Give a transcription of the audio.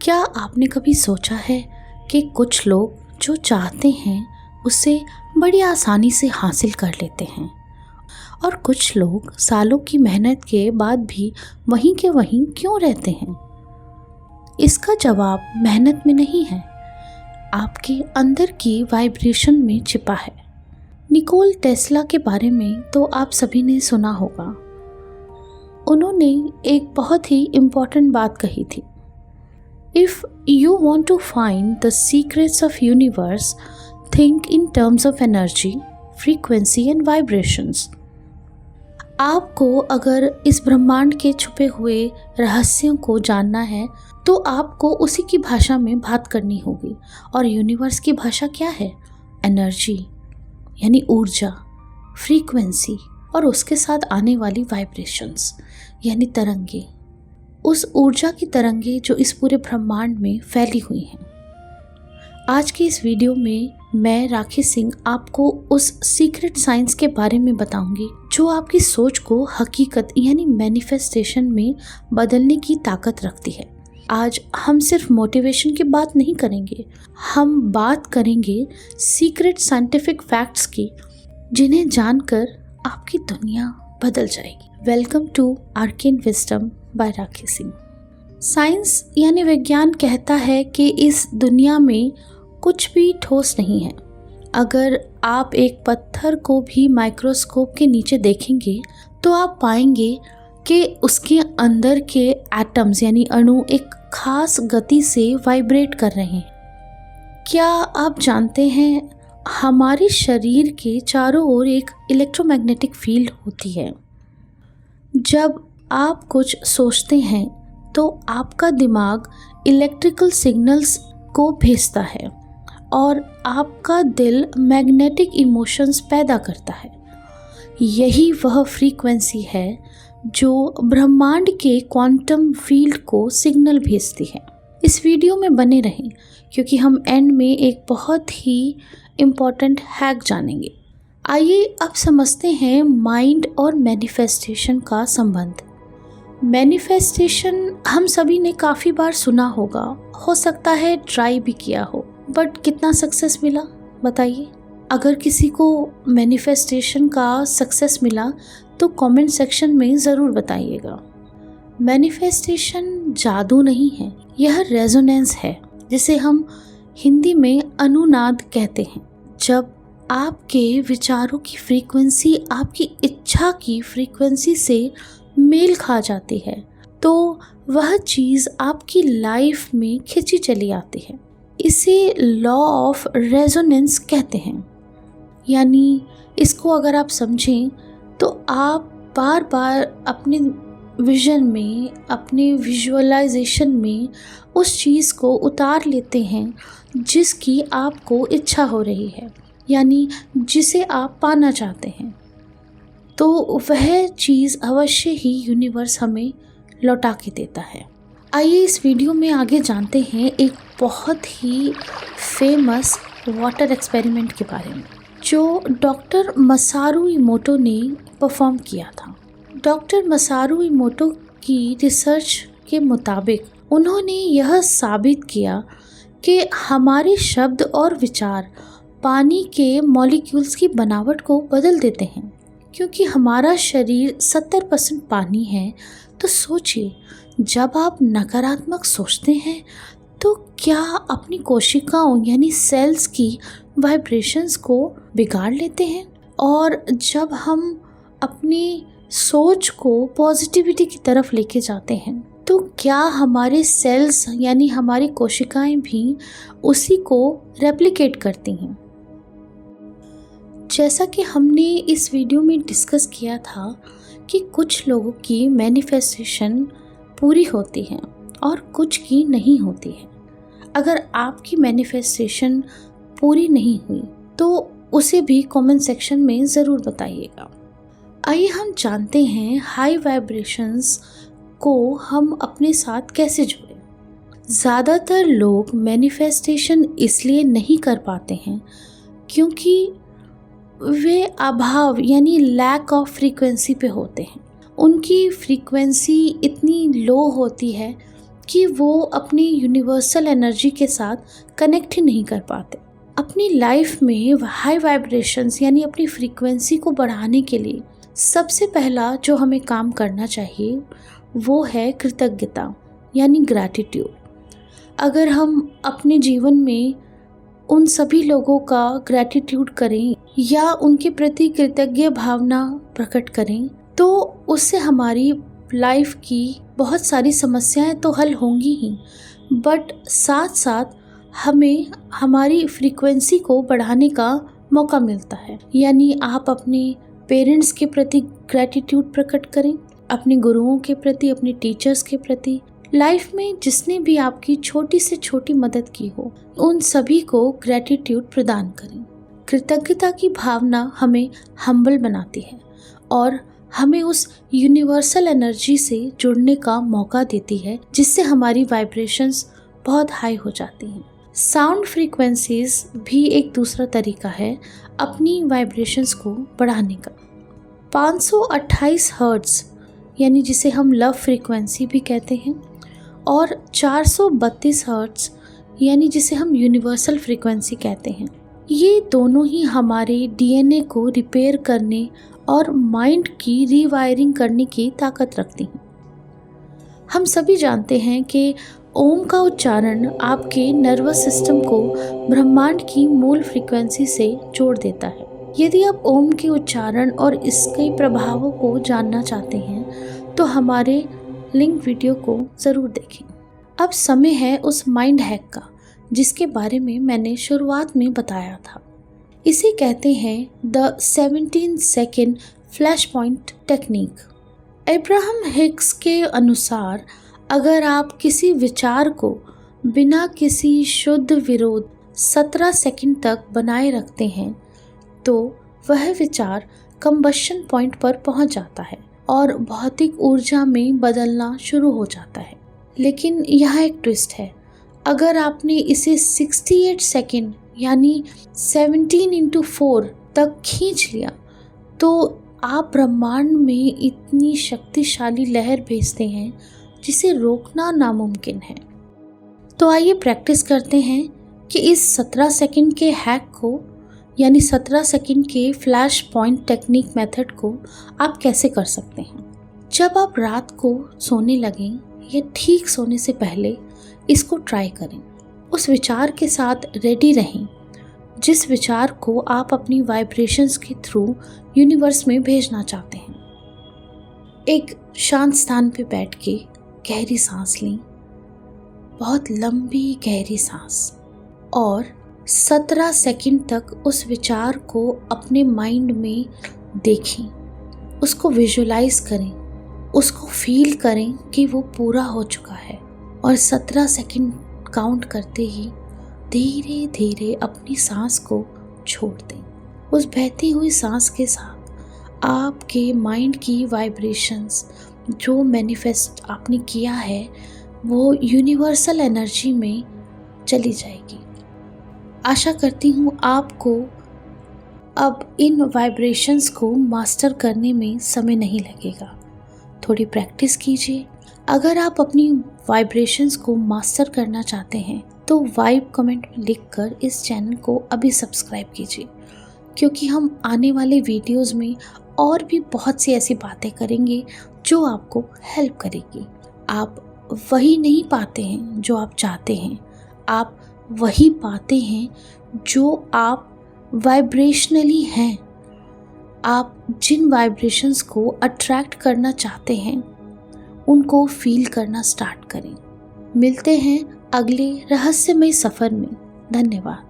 क्या आपने कभी सोचा है कि कुछ लोग जो चाहते हैं उसे बड़ी आसानी से हासिल कर लेते हैं और कुछ लोग सालों की मेहनत के बाद भी वहीं के वहीं क्यों रहते हैं? इसका जवाब मेहनत में नहीं है, आपके अंदर की वाइब्रेशन में छिपा है। निकोल टेस्ला के बारे में तो आप सभी ने सुना होगा। उन्होंने एक बहुत ही इम्पोर्टेंट बात कही थी। If you want to find the secrets of universe, think in terms of energy, frequency and vibrations. आपको अगर इस ब्रह्मांड के छुपे हुए रहस्यों को जानना है तो आपको उसी की भाषा में बात करनी होगी। और यूनिवर्स की भाषा क्या है? एनर्जी यानी ऊर्जा, फ्रीक्वेंसी और उसके साथ आने वाली वाइब्रेशंस यानी तरंगे, उस ऊर्जा की तरंगे जो इस पूरे ब्रह्मांड में फैली हुई हैं। आज के इस वीडियो में मैं राखी सिंह आपको उस सीक्रेट साइंस के बारे में बताऊंगी जो आपकी सोच को हकीकत यानी मैनिफेस्टेशन में बदलने की ताकत रखती है। आज हम सिर्फ मोटिवेशन की बात नहीं करेंगे, हम बात करेंगे सीक्रेट साइंटिफिक फैक्ट्स की जिन्हें जानकर आपकी दुनिया बदल जाएगी। Welcome to arcane wisdom by Rakhi Singh. Science यानी विज्ञान कहता है कि इस दुनिया में कुछ भी ठोस नहीं है। अगर आप एक पत्थर को भी माइक्रोस्कोप के नीचे देखेंगे तो आप पाएंगे कि उसके अंदर के एटम्स यानी अणु एक खास गति से वाइब्रेट कर रहे हैं। क्या आप जानते हैं हमारे शरीर के चारों ओर एक इलेक्ट्रोमैग्नेटिक फील्ड होती है। जब आप कुछ सोचते हैं तो आपका दिमाग इलेक्ट्रिकल सिग्नल्स को भेजता है और आपका दिल मैग्नेटिक इमोशंस पैदा करता है। यही वह फ्रीक्वेंसी है जो ब्रह्मांड के क्वांटम फील्ड को सिग्नल भेजती है। इस वीडियो में बने रहें क्योंकि हम एंड में एक बहुत ही इम्पॉर्टेंट हैक जानेंगे। आइए अब समझते हैं माइंड और मैनिफेस्टेशन का संबंध। मैनिफेस्टेशन हम सभी ने काफ़ी बार सुना होगा, हो सकता है ट्राई भी किया हो, बट कितना सक्सेस मिला बताइए। अगर किसी को मैनिफेस्टेशन का सक्सेस मिला तो कमेंट सेक्शन में ज़रूर बताइएगा। मैनिफेस्टेशन जादू नहीं है, यह रेजोनेंस है, जिसे हम हिंदी में अनुनाद कहते हैं। जब आपके विचारों की फ्रीक्वेंसी आपकी इच्छा की फ्रीक्वेंसी से मेल खा जाती है तो वह चीज़ आपकी लाइफ में खिंची चली आती है। इसे लॉ ऑफ रेजोनेंस कहते हैं। यानी इसको अगर आप समझें तो आप बार बार अपने विजन में, अपने विजुअलाइजेशन में उस चीज़ को उतार लेते हैं जिसकी आपको इच्छा हो रही है, यानी जिसे आप पाना चाहते हैं, तो वह चीज़ अवश्य ही यूनिवर्स हमें लौटा के देता है। आइए इस वीडियो में आगे जानते हैं एक बहुत ही फेमस वाटर एक्सपेरिमेंट के बारे में जो डॉक्टर मसारू इमोटो ने परफॉर्म किया था। डॉक्टर मसारू इमोटो की रिसर्च के मुताबिक उन्होंने यह साबित किया कि हमारे शब्द और विचार पानी के मॉलिक्यूल्स की बनावट को बदल देते हैं। क्योंकि हमारा शरीर 70% पानी है, तो सोचिए जब आप नकारात्मक सोचते हैं तो क्या अपनी कोशिकाओं यानी सेल्स की वाइब्रेशंस को बिगाड़ लेते हैं, और जब हम अपनी सोच को पॉजिटिविटी की तरफ लेके जाते हैं तो क्या हमारे सेल्स यानी हमारी कोशिकाएं भी उसी को रेप्लिकेट करती हैं। जैसा कि हमने इस वीडियो में डिस्कस किया था कि कुछ लोगों की मैनिफेस्टेशन पूरी होती है और कुछ की नहीं होती है। अगर आपकी मैनिफेस्टेशन पूरी नहीं हुई तो उसे भी कमेंट सेक्शन में ज़रूर बताइएगा। आइए हम जानते हैं हाई वाइब्रेशंस को हम अपने साथ कैसे जोड़ें। ज़्यादातर लोग मैनिफेस्टेशन इसलिए नहीं कर पाते हैं क्योंकि वे अभाव यानी लैक ऑफ फ्रीक्वेंसी पे होते हैं। उनकी फ्रीक्वेंसी इतनी लो होती है कि वो अपनी यूनिवर्सल एनर्जी के साथ कनेक्ट ही नहीं कर पाते। अपनी लाइफ में हाई वाइब्रेशंस यानी अपनी फ्रीक्वेंसी को बढ़ाने के लिए सबसे पहला जो हमें काम करना चाहिए वो है कृतज्ञता यानी ग्रैटिट्यूड। अगर हम अपने जीवन में उन सभी लोगों का ग्रैटिट्यूड करें या उनके प्रति कृतज्ञ भावना प्रकट करें तो उससे हमारी लाइफ की बहुत सारी समस्याएं तो हल होंगी ही, बट साथ साथ हमें हमारी फ्रीक्वेंसी को बढ़ाने का मौका मिलता है। यानी आप अपने पेरेंट्स के प्रति ग्रैटिट्यूड प्रकट करें, अपने गुरुओं के प्रति, अपने टीचर्स के प्रति, लाइफ में जिसने भी आपकी छोटी से छोटी मदद की हो उन सभी को ग्रैटिट्यूड प्रदान करें। कृतज्ञता की भावना हमें हम्बल बनाती है और हमें उस यूनिवर्सल एनर्जी से जुड़ने का मौका देती है जिससे हमारी वाइब्रेशंस बहुत हाई हो जाती हैं। साउंड फ्रीक्वेंसीज भी एक दूसरा तरीका है अपनी वाइब्रेशंस को बढ़ाने का। 528 हर्ट्ज यानी जिसे हम लव फ्रीक्वेंसी भी कहते हैं और 432 हर्ट्ज यानी जिसे हम यूनिवर्सल फ्रीक्वेंसी कहते हैं, ये दोनों ही हमारे डीएनए को रिपेयर करने और माइंड की रीवायरिंग करने की ताकत रखती हैं। हम सभी जानते हैं कि ओम का उच्चारण आपके नर्वस सिस्टम को ब्रह्मांड की मूल फ्रीक्वेंसी से जोड़ देता है। यदि आप ओम के उच्चारण और इसके प्रभावों को जानना चाहते हैं तो हमारे लिंक वीडियो को ज़रूर देखें। अब समय है उस माइंड हैक का जिसके बारे में मैंने शुरुआत में बताया था। इसे कहते हैं the 17 second flash point technique. Abraham Hicks के अनुसार अगर आप किसी विचार को बिना किसी शुद्ध विरोध 17 सेकंड तक बनाए रखते हैं तो वह विचार कंबशन पॉइंट पर पहुंच जाता है और भौतिक ऊर्जा में बदलना शुरू हो जाता है। लेकिन यहाँ एक ट्विस्ट है, अगर आपने इसे 68 सेकंड यानी 17x4 तक खींच लिया तो आप ब्रह्मांड में इतनी शक्तिशाली लहर भेजते हैं जिसे रोकना नामुमकिन है। तो आइए प्रैक्टिस करते हैं कि इस 17 सेकंड के हैक को यानी 17 सेकंड के फ्लैश पॉइंट टेक्निक मेथड को आप कैसे कर सकते हैं। जब आप रात को सोने लगें या ठीक सोने से पहले इसको ट्राई करें। उस विचार के साथ रेडी रहें जिस विचार को आप अपनी वाइब्रेशंस के थ्रू यूनिवर्स में भेजना चाहते हैं। एक शांत स्थान पे बैठ के गहरी सांस लें, बहुत लंबी गहरी सांस, और 17 सेकंड तक उस विचार को अपने माइंड में देखें, उसको विजुलाइज करें, उसको फील करें कि वो पूरा हो चुका है। और 17 सेकंड काउंट करते ही धीरे धीरे अपनी सांस को छोड़ दें। उस बहती हुई सांस के साथ आपके माइंड की वाइब्रेशंस जो मैनिफेस्ट आपने किया है वो यूनिवर्सल एनर्जी में चली जाएगी। आशा करती हूँ आपको अब इन वाइब्रेशंस को मास्टर करने में समय नहीं लगेगा। थोड़ी प्रैक्टिस कीजिए। अगर आप अपनी वाइब्रेशंस को मास्टर करना चाहते हैं तो वाइब कमेंट में लिखकर इस चैनल को अभी सब्सक्राइब कीजिए, क्योंकि हम आने वाले वीडियोस में और भी बहुत सी ऐसी बातें करेंगे जो आपको हेल्प करेगी। आप वही नहीं पाते हैं जो आप चाहते हैं, आप वही पाते हैं जो आप वाइब्रेशनली हैं। आप जिन वाइब्रेशंस को अट्रैक्ट करना चाहते हैं उनको फील करना स्टार्ट करें। मिलते हैं अगले रहस्यमय सफ़र में। धन्यवाद।